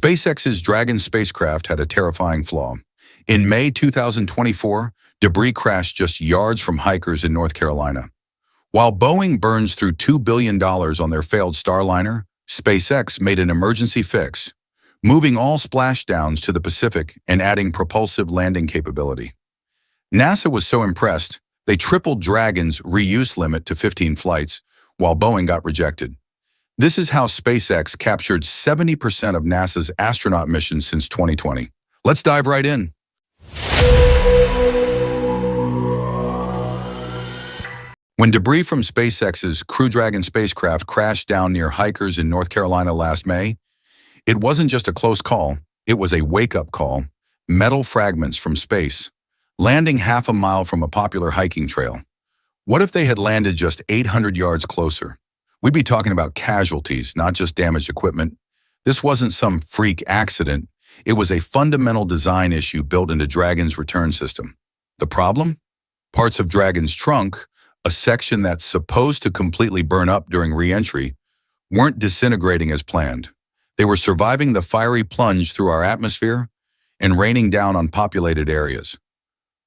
SpaceX's Dragon spacecraft had a terrifying flaw. In May 2024, debris crashed just yards from hikers in North Carolina. While Boeing burns through $2 billion on their failed Starliner, SpaceX made an emergency fix, moving all splashdowns to the Pacific and adding propulsive landing capability. NASA was so impressed, they tripled Dragon's reuse limit to 15 flights, while Boeing got rejected. This is how SpaceX captured 70% of NASA's astronaut missions since 2020. Let's dive right in. When debris from SpaceX's Crew Dragon spacecraft crashed down near hikers in North Carolina last May, it wasn't just a close call, it was a wake-up call. Metal fragments from space, landing half a mile from a popular hiking trail. What if they had landed just 800 yards closer? We'd be talking about casualties, not just damaged equipment. This wasn't some freak accident. It was a fundamental design issue built into Dragon's return system. The problem? Parts of Dragon's trunk, a section that's supposed to completely burn up during reentry, weren't disintegrating as planned. They were surviving the fiery plunge through our atmosphere and raining down on populated areas.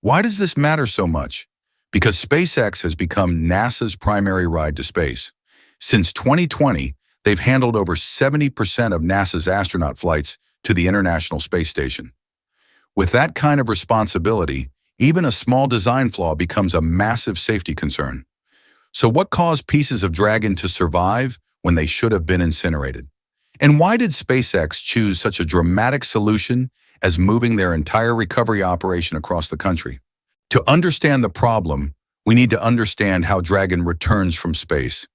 Why does this matter so much? Because SpaceX has become NASA's primary ride to space. Since 2020, they've handled over 70% of NASA's astronaut flights to the International Space Station. With that kind of responsibility, even a small design flaw becomes a massive safety concern. So what caused pieces of Dragon to survive when they should have been incinerated? And why did SpaceX choose such a dramatic solution as moving their entire recovery operation across the country? To understand the problem, we need to understand how Dragon returns from space.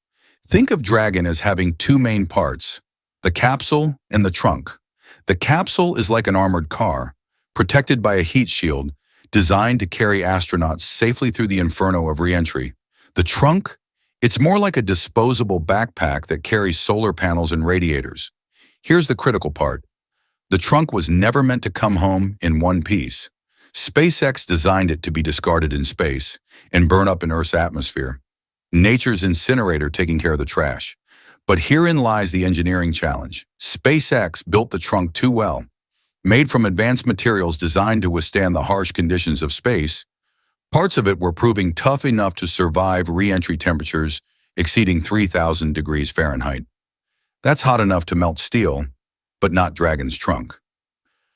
Think of Dragon as having two main parts, the capsule and the trunk. The capsule is like an armored car, protected by a heat shield, designed to carry astronauts safely through the inferno of reentry. The trunk? It's more like a disposable backpack that carries solar panels and radiators. Here's the critical part. The trunk was never meant to come home in one piece. SpaceX designed it to be discarded in space and burn up in Earth's atmosphere. Nature's incinerator taking care of the trash. But herein lies the engineering challenge. SpaceX built the trunk too well. Made from advanced materials designed to withstand the harsh conditions of space, parts of it were proving tough enough to survive re-entry temperatures exceeding 3,000 degrees Fahrenheit. That's hot enough to melt steel, but not Dragon's trunk.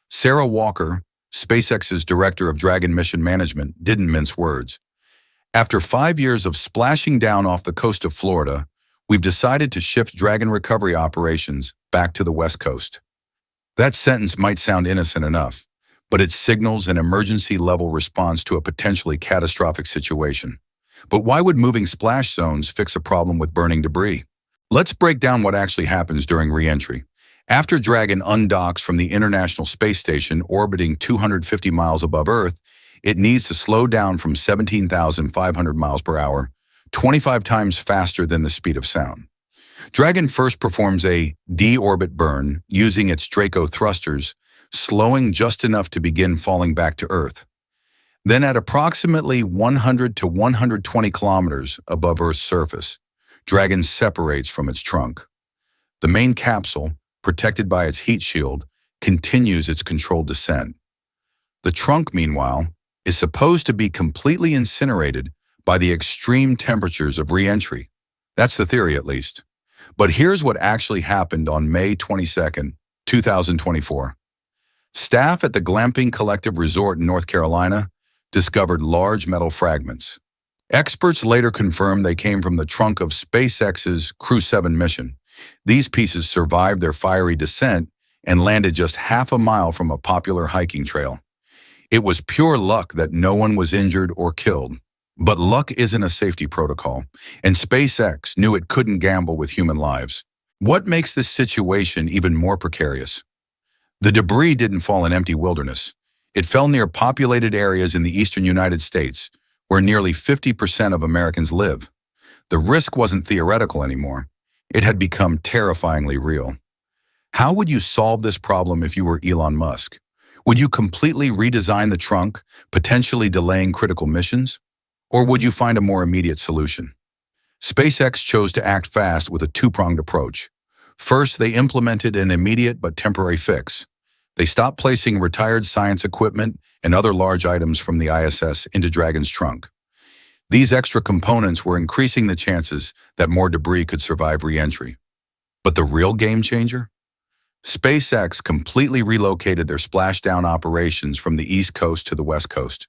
Sarah Walker, SpaceX's director of Dragon Mission Management, didn't mince words. After 5 years of splashing down off the coast of Florida, we've decided to shift Dragon recovery operations back to the West Coast. That sentence might sound innocent enough, but it signals an emergency-level response to a potentially catastrophic situation. But why would moving splash zones fix a problem with burning debris? Let's break down what actually happens during re-entry. After Dragon undocks from the International Space Station orbiting 250 miles above Earth, it needs to slow down from 17,500 miles per hour, 25 times faster than the speed of sound. Dragon first performs a de-orbit burn using its Draco thrusters, slowing just enough to begin falling back to Earth. Then at approximately 100 to 120 kilometers above Earth's surface, Dragon separates from its trunk. The main capsule, protected by its heat shield, continues its controlled descent. The trunk, meanwhile, is supposed to be completely incinerated by the extreme temperatures of re-entry. That's the theory, at least. But here's what actually happened on May 22, 2024. Staff at the Glamping Collective Resort in North Carolina discovered large metal fragments. Experts later confirmed they came from the trunk of SpaceX's Crew 7 mission. These pieces survived their fiery descent and landed just half a mile from a popular hiking trail. It was pure luck that no one was injured or killed. But luck isn't a safety protocol, and SpaceX knew it couldn't gamble with human lives. What makes this situation even more precarious? The debris didn't fall in empty wilderness. It fell near populated areas in the eastern United States, where nearly 50% of Americans live. The risk wasn't theoretical anymore. It had become terrifyingly real. How would you solve this problem if you were Elon Musk? Would you completely redesign the trunk, potentially delaying critical missions? Or would you find a more immediate solution? SpaceX chose to act fast with a two-pronged approach. First, they implemented an immediate but temporary fix. They stopped placing retired science equipment and other large items from the ISS into Dragon's trunk. These extra components were increasing the chances that more debris could survive re-entry. But the real game changer? SpaceX completely relocated their splashdown operations from the East Coast to the West Coast,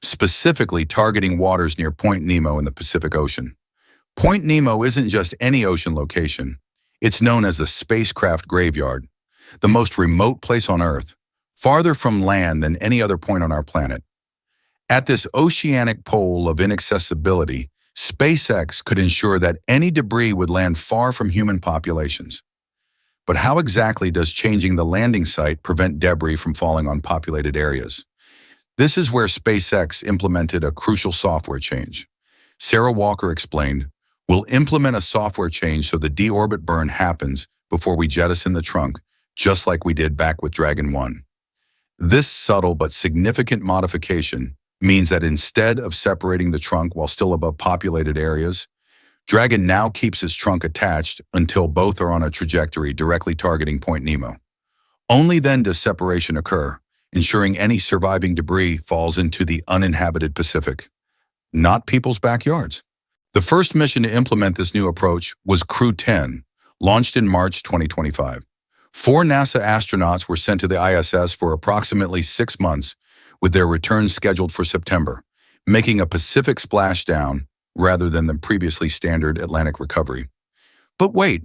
specifically targeting waters near Point Nemo in the Pacific Ocean. Point Nemo isn't just any ocean location. It's known as the spacecraft graveyard, the most remote place on Earth, farther from land than any other point on our planet. At this oceanic pole of inaccessibility, SpaceX could ensure that any debris would land far from human populations. But how exactly does changing the landing site prevent debris from falling on populated areas? This is where SpaceX implemented a crucial software change. Sarah Walker explained, "We'll implement a software change so the deorbit burn happens before we jettison the trunk, just like we did back with Dragon 1. This subtle but significant modification means that instead of separating the trunk while still above populated areas, Dragon now keeps its trunk attached until both are on a trajectory directly targeting Point Nemo. Only then does separation occur, ensuring any surviving debris falls into the uninhabited Pacific, not people's backyards." The first mission to implement this new approach was Crew 10, launched in March 2025. 4 NASA astronauts were sent to the ISS for approximately 6 months, with their return scheduled for September, making a Pacific splashdown rather than the previously standard Atlantic recovery. But wait,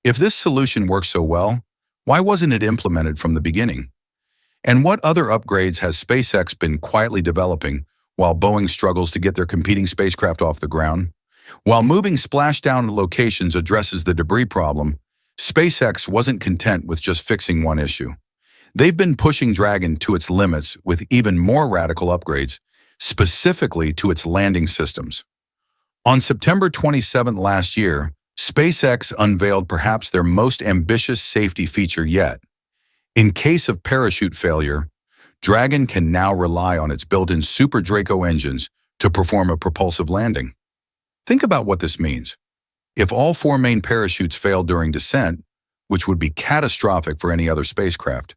if this solution works so well, why wasn't it implemented from the beginning? And what other upgrades has SpaceX been quietly developing while Boeing struggles to get their competing spacecraft off the ground? While moving splashdown locations addresses the debris problem, SpaceX wasn't content with just fixing one issue. They've been pushing Dragon to its limits with even more radical upgrades, specifically to its landing systems. On September 27 last year, SpaceX unveiled perhaps their most ambitious safety feature yet. In case of parachute failure, Dragon can now rely on its built-in Super Draco engines to perform a propulsive landing. Think about what this means. If all 4 main parachutes failed during descent, which would be catastrophic for any other spacecraft,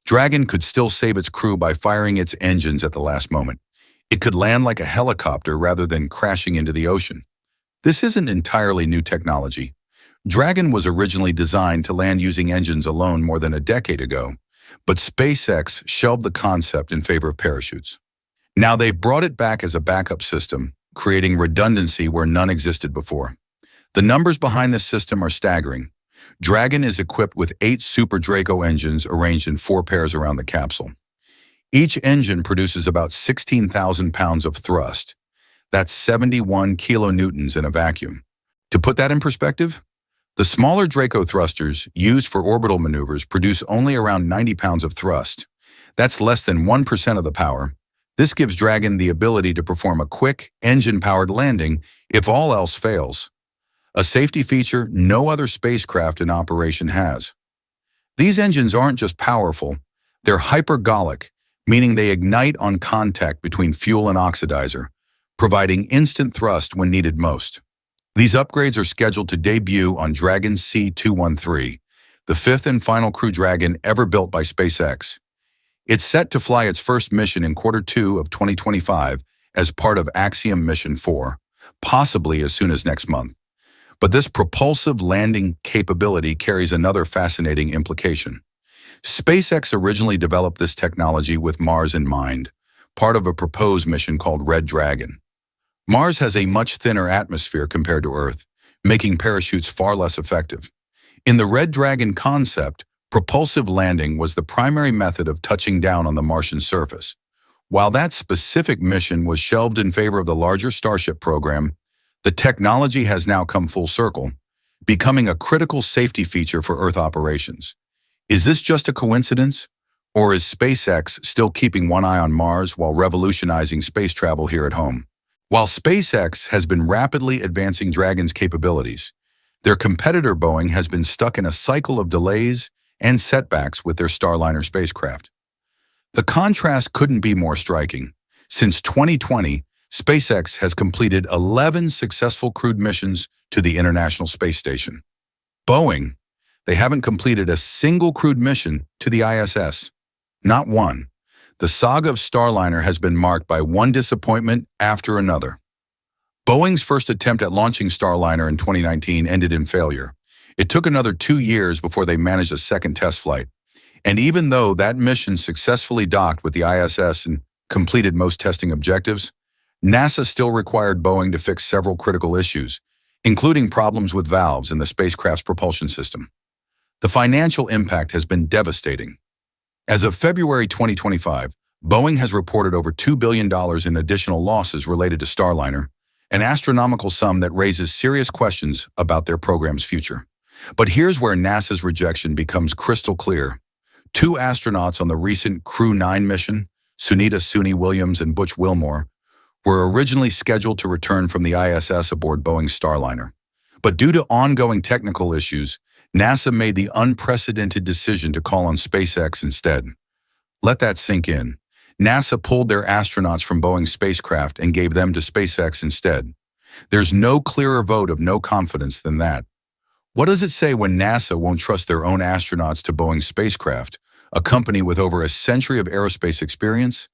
Dragon could still save its crew by firing its engines at the last moment. It could land like a helicopter rather than crashing into the ocean. This isn't entirely new technology. Dragon was originally designed to land using engines alone more than a decade ago, but SpaceX shelved the concept in favor of parachutes. Now they've brought it back as a backup system, creating redundancy where none existed before. The numbers behind this system are staggering. Dragon is equipped with 8 Super Draco engines arranged in 4 pairs around the capsule. Each engine produces about 16,000 pounds of thrust. That's 71 kilonewtons in a vacuum. To put that in perspective, the smaller Draco thrusters used for orbital maneuvers produce only around 90 pounds of thrust. That's less than 1% of the power. This gives Dragon the ability to perform a quick, engine-powered landing if all else fails. A safety feature no other spacecraft in operation has. These engines aren't just powerful, they're hypergolic, meaning they ignite on contact between fuel and oxidizer, providing instant thrust when needed most. These upgrades are scheduled to debut on Dragon C213, the 5th and final Crew Dragon ever built by SpaceX. It's set to fly its first mission in Q2 of 2025 as part of Axiom Mission 4, possibly as soon as next month. But this propulsive landing capability carries another fascinating implication. SpaceX originally developed this technology with Mars in mind, part of a proposed mission called Red Dragon. Mars has a much thinner atmosphere compared to Earth, making parachutes far less effective. In the Red Dragon concept, propulsive landing was the primary method of touching down on the Martian surface. While that specific mission was shelved in favor of the larger Starship program, the technology has now come full circle, becoming a critical safety feature for Earth operations. Is this just a coincidence? Or is SpaceX still keeping one eye on Mars while revolutionizing space travel here at home? While SpaceX has been rapidly advancing Dragon's capabilities, their competitor Boeing has been stuck in a cycle of delays and setbacks with their Starliner spacecraft. The contrast couldn't be more striking. Since 2020, SpaceX has completed 11 successful crewed missions to the International Space Station. Boeing, they haven't completed a single crewed mission to the ISS. Not one. The saga of Starliner has been marked by one disappointment after another. Boeing's first attempt at launching Starliner in 2019 ended in failure. It took another 2 years before they managed a second test flight. And even though that mission successfully docked with the ISS and completed most testing objectives, NASA still required Boeing to fix several critical issues, including problems with valves in the spacecraft's propulsion system. The financial impact has been devastating. As of February 2025, Boeing has reported over $2 billion in additional losses related to Starliner, an astronomical sum that raises serious questions about their program's future. But here's where NASA's rejection becomes crystal clear. 2 astronauts on the recent Crew 9 mission, Sunita Suni Williams and Butch Wilmore, were originally scheduled to return from the ISS aboard Boeing's Starliner. But due to ongoing technical issues, NASA made the unprecedented decision to call on SpaceX instead. Let that sink in. NASA pulled their astronauts from Boeing's spacecraft and gave them to SpaceX instead. There's no clearer vote of no confidence than that. What does it say when NASA won't trust their own astronauts to Boeing's spacecraft, a company with over a century of aerospace experience?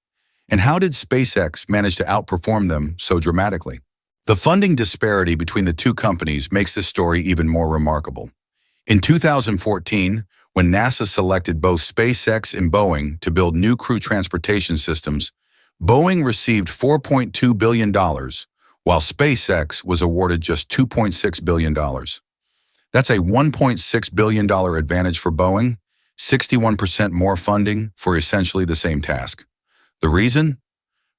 And how did SpaceX manage to outperform them so dramatically? The funding disparity between the two companies makes this story even more remarkable. In 2014, when NASA selected both SpaceX and Boeing to build new crew transportation systems, Boeing received $4.2 billion, while SpaceX was awarded just $2.6 billion. That's a $1.6 billion advantage for Boeing, 61% more funding for essentially the same task. The reason?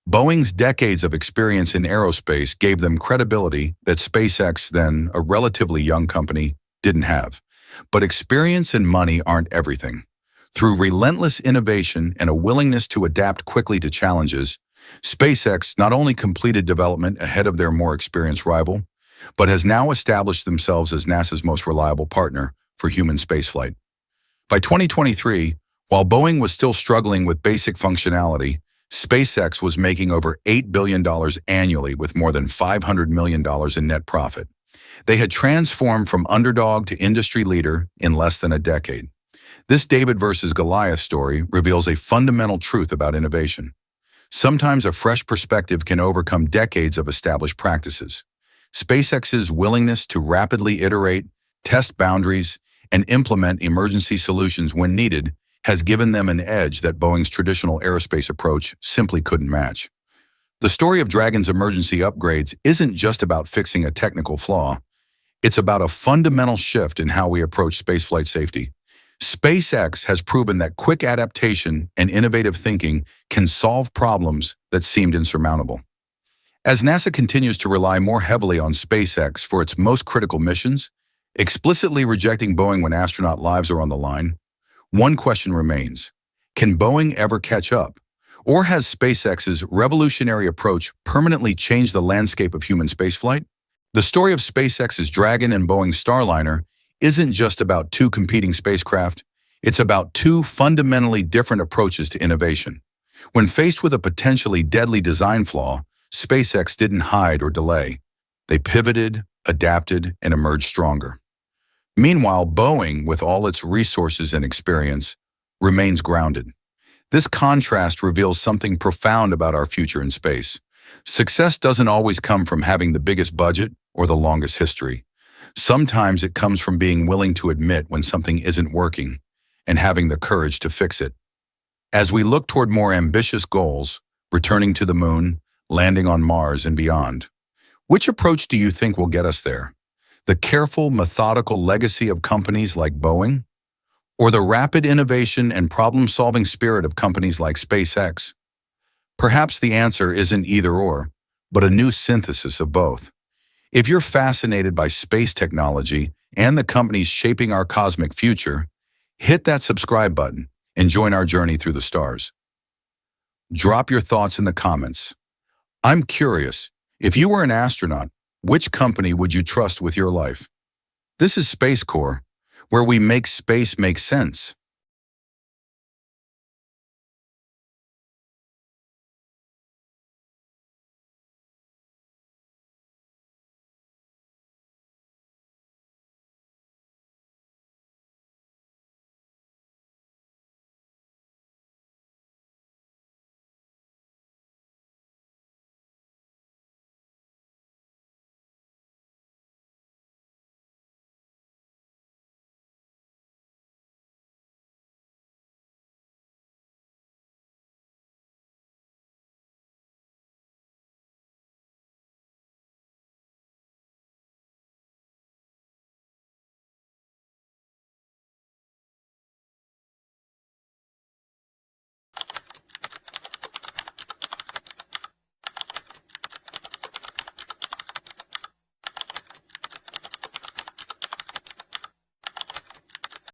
Boeing's decades of experience in aerospace gave them credibility that SpaceX, then a relatively young company, didn't have. But experience and money aren't everything. Through relentless innovation and a willingness to adapt quickly to challenges, SpaceX not only completed development ahead of their more experienced rival, but has now established themselves as NASA's most reliable partner for human spaceflight. By 2023, while Boeing was still struggling with basic functionality, SpaceX was making over $8 billion annually with more than $500 million in net profit. They had transformed from underdog to industry leader in less than a decade. This David versus Goliath story reveals a fundamental truth about innovation. Sometimes a fresh perspective can overcome decades of established practices. SpaceX's willingness to rapidly iterate, test boundaries, and implement emergency solutions when needed has given them an edge that Boeing's traditional aerospace approach simply couldn't match. The story of Dragon's emergency upgrades isn't just about fixing a technical flaw. It's about a fundamental shift in how we approach spaceflight safety. SpaceX has proven that quick adaptation and innovative thinking can solve problems that seemed insurmountable. As NASA continues to rely more heavily on SpaceX for its most critical missions, explicitly rejecting Boeing when astronaut lives are on the line, one question remains: can Boeing ever catch up? Or has SpaceX's revolutionary approach permanently changed the landscape of human spaceflight? The story of SpaceX's Dragon and Boeing's Starliner isn't just about 2 competing spacecraft, it's about 2 fundamentally different approaches to innovation. When faced with a potentially deadly design flaw, SpaceX didn't hide or delay. They pivoted, adapted, and emerged stronger. Meanwhile, Boeing, with all its resources and experience, remains grounded. This contrast reveals something profound about our future in space. Success doesn't always come from having the biggest budget or the longest history. Sometimes it comes from being willing to admit when something isn't working and having the courage to fix it. As we look toward more ambitious goals, returning to the moon, landing on Mars, and beyond, which approach do you think will get us there? The careful, methodical legacy of companies like Boeing? Or the rapid innovation and problem-solving spirit of companies like SpaceX? Perhaps the answer isn't either-or, but a new synthesis of both. If you're fascinated by space technology and the companies shaping our cosmic future, hit that subscribe button and join our journey through the stars. Drop your thoughts in the comments. I'm curious, if you were an astronaut, which company would you trust with your life? This is Space Core, where we make space make sense.